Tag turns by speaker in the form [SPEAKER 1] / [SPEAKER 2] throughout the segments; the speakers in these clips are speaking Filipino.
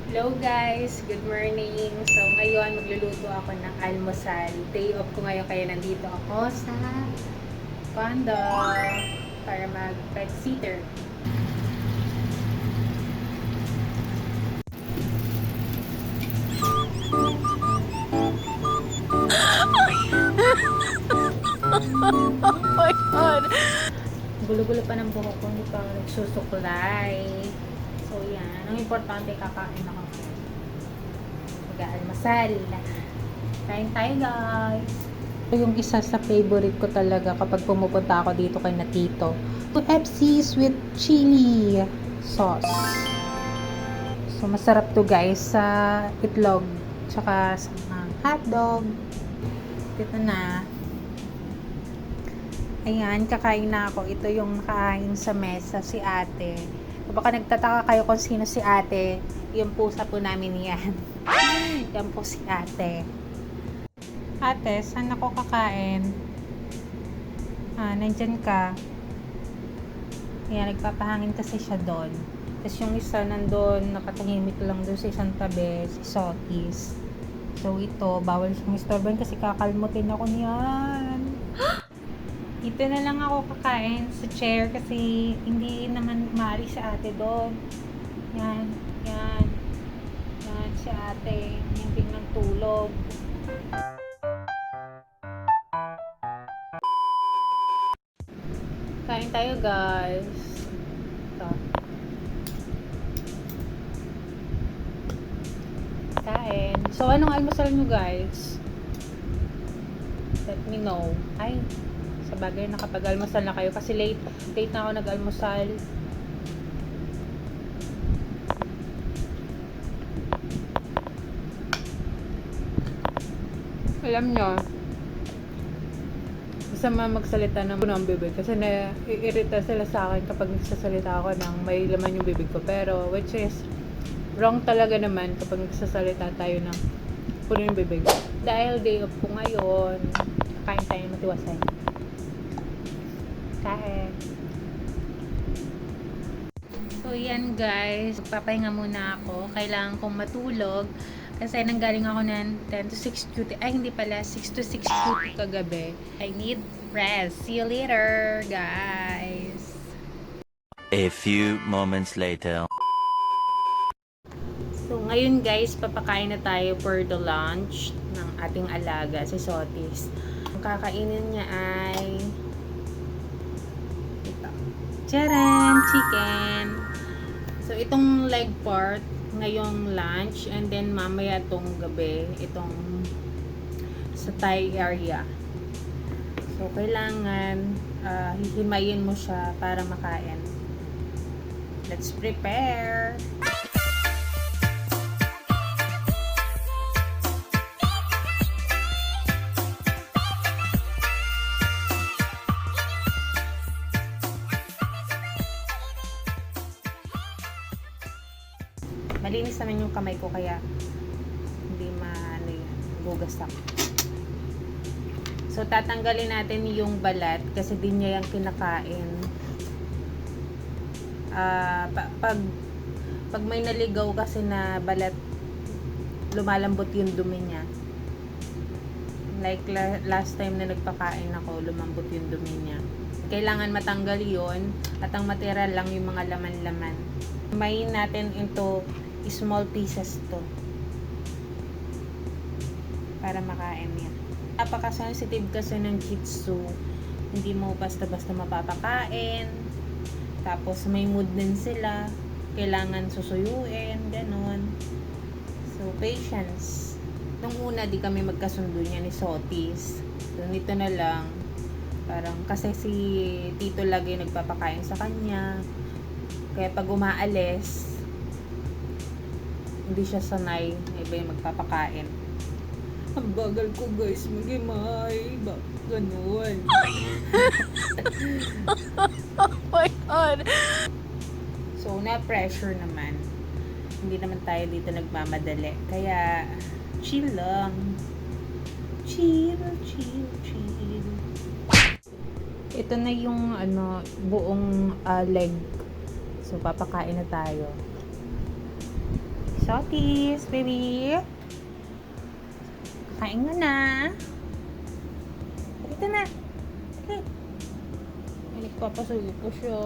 [SPEAKER 1] Hello guys, good morning. So ngayon magluluto ako ng almusal. Day off ko ngayon kaya nandito ako sa condo para mag-pet sitter.
[SPEAKER 2] Oh my God.
[SPEAKER 1] Gulo-gulo pa ng buhok ko, hindi pa ako nagsusuklay. So yan, ang importante kakain ako ngayon. Mag-almusal. Kain tayo guys. Ito yung isa sa favorite ko talaga kapag pumupunta ako dito kay Natito. FC sweet chili sauce. So masarap to guys sa itlog tsaka sa hotdog. Ito na. Ayan, kakain na ako. Ito yung nakain sa mesa, si ate. Baka nagtataka kayo kung sino si ate. Yung pusa po namin yan. Yan po si ate. Ate, saan ako kakain? Nandyan ka. Ayan, nagpapahangin kasi siya doon. Tapos yung isa nandun, nakatahimik lang doon sa isang tabi, si Sotis. So ito, bawal siyang istorban kasi kakalmutin ako niyan. Dito na lang ako kakain sa chair kasi hindi naman maaari si ate doon. Yan, yan. Yan si ate. Hindi nang tulog. Kain tayo guys. Ito. Kain. So anong almusal nyo guys? Let me know. Ay, sa bagay nakapag-almusal na kayo kasi late na ako nag-almusal. Alam nyo, masama magsalita ng bibig kasi naiirita sila sa akin kapag nagsasalita ako ng may laman yung bibig ko, pero which is wrong talaga naman kapag nagsasalita tayo ng puno yung bibig. Dahil day off ko ngayon, kain tayo ng matiwasay. Kain. So yan guys, magpapahinga muna ako. Kailangan kong matulog kasi nanggaling ako ng 10 to 6 duty. Ay hindi pala, 6 to 6 duty kagabi. I need rest. See you later guys.
[SPEAKER 3] A few moments later.
[SPEAKER 1] So ngayon guys, papakain na tayo for the lunch ng ating alaga, si Sotis. Ang kakainin niya ay charan! Chicken! So, itong leg part, ngayong lunch, and then mamaya itong gabi, itong sa thigh area. So, kailangan hihimayin mo siya para makain. Let's prepare! Malinis naman yung kamay ko kaya hindi gugas ako. So tatanggalin natin yung balat kasi di niya yung kinakain. Pag may naligaw kasi na balat, lumalambot yung dumi niya. Like last time na nagpakain ako, lumambot yung dumi niya. Kailangan matanggal yon at ang matira lang yung mga laman-laman. Mayin natin into small pieces to para makain yan. Napaka-sensitive kasi ng Shih Tzu, hindi mo basta-basta mapapakain, tapos may mood din sila, kailangan susuyuin, ganon. So patience. Nung una di kami magkasundo niya ni Sotis, so nito na lang parang kasi si Tito lagi nagpapakain sa kanya, kaya pag umaalis hindi siya sanay, iba yung magpapakain. Ang bagal ko guys, magimay. Ganun.
[SPEAKER 2] Oh my God.
[SPEAKER 1] So, na-pressure naman. Hindi naman tayo dito nagmamadali. Kaya, chill lang. Chill, chill, chill. Ito na yung buong leg. So, papakain na tayo. Sotis, baby. Kain mo na. Dito na. Dali. Nagpapasuyo ko siya.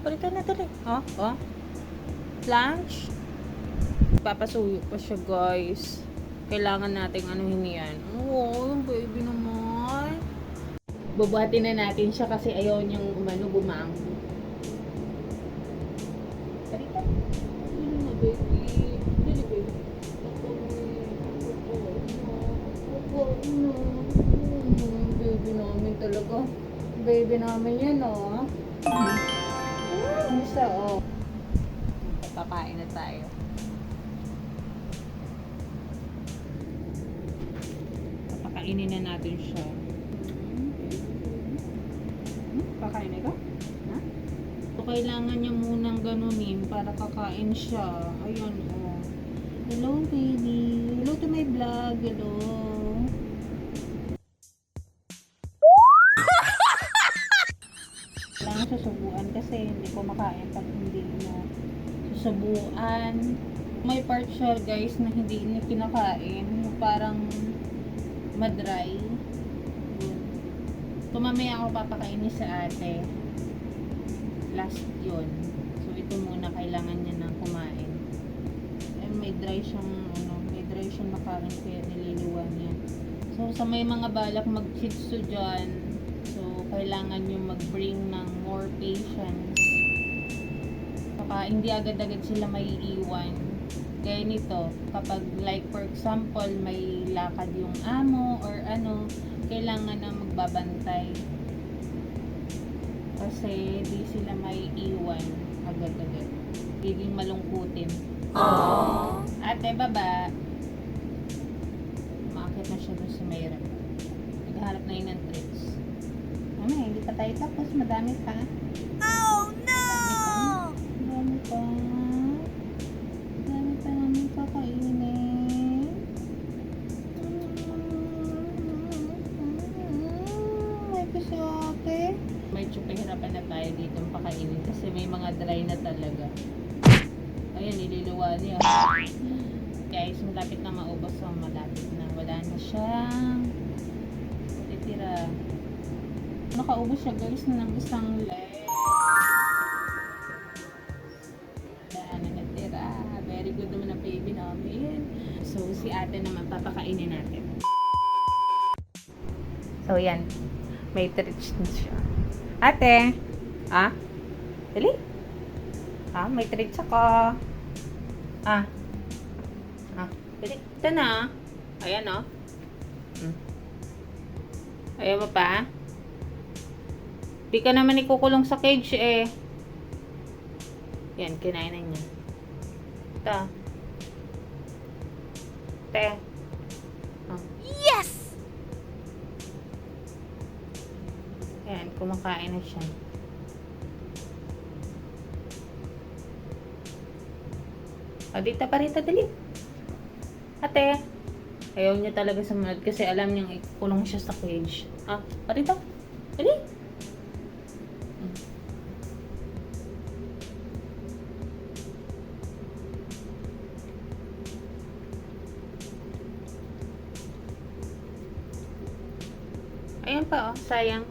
[SPEAKER 1] Dito na, dali. Oh. Lunch. Nagpapasuyo ko siya, guys. Kailangan nating anuhin yan. Oh, yung baby naman. Bubuhatin na natin siya kasi ayaw niyang bumango. Dito. Dali na, baby. Dali, baby. Baby namin talaga. Baby namin yan, oh. Isa, oh. Papakain na tayo. Papakainin na natin siya. Pakain na ka? Ha? So, kailangan niya munang ganunin para kakain siya. Ayun, oh. Hello, baby. Hello to my vlog. Hello. Kailangan susubuan kasi hindi ko makain pag hindi mo susubuan. May part siya, guys, na hindi niya kinakain. Parang madry. So, mamaya ako papakainin sa ate. Last yun. So, ito muna kailangan niya na kumain. And may dry siyang nakain kaya nililiwan niya. So, sa may mga balak mag-shih tzu dyan, so, kailangan nyo mag-bring ng more patience. Saka, hindi agad-agad sila may iiwan. Gaya nito, kapag like for example, may lakad yung amo or ano, kailangan na magbabantay. Kasi di sila may iwan agad-agad. Giging malungkutin.
[SPEAKER 2] Aww.
[SPEAKER 1] Ate, baba. Umakit na siya doon sa Mayra. Naghahanap na yun ng treats. Hindi pa tayo tapos. Madami pa.
[SPEAKER 2] Oh no!
[SPEAKER 1] Madami pa. Madami pa namin kakainin. May kasi ate. Medyo pahirapan na tayo dito pakainin kasi may mga dry na talaga. Ayan, nililuwa niya. Guys, malapit na maubos. So, malapit na. Wala na siyang titira. Nakaubos siya, guys, na ng isang leg. Wala na natira. Very good naman ang baby namin. So, si ate naman, papakainin natin. So, yan. May treats na siya. Ate! Dali? May treats ako. Dali. Ito na. Ayan, oh. Ayaw mo pa? Di ka naman ikukulong sa cage, eh. Yan, kinain na niya. Ito. Te.
[SPEAKER 2] Yes!
[SPEAKER 1] Ayan, kumakain na siya. Dito pa rito, dali. Ate. Ayaw niya talaga sumunod kasi alam niyang ikulong siya sa cage. Parito. Dali. Ayan pa, oh. Sayang.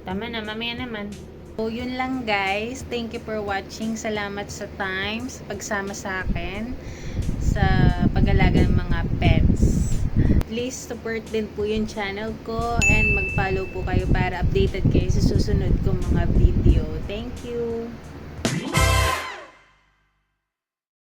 [SPEAKER 1] Tama na, mamaya naman. So, yun lang, guys. Thank you for watching. Salamat sa time, sa pagsama sa akin sa pag-alaga ng mga pets. Please support din po yung channel ko and mag-follow po kayo para updated kayo sa susunod kong mga video. Thank you!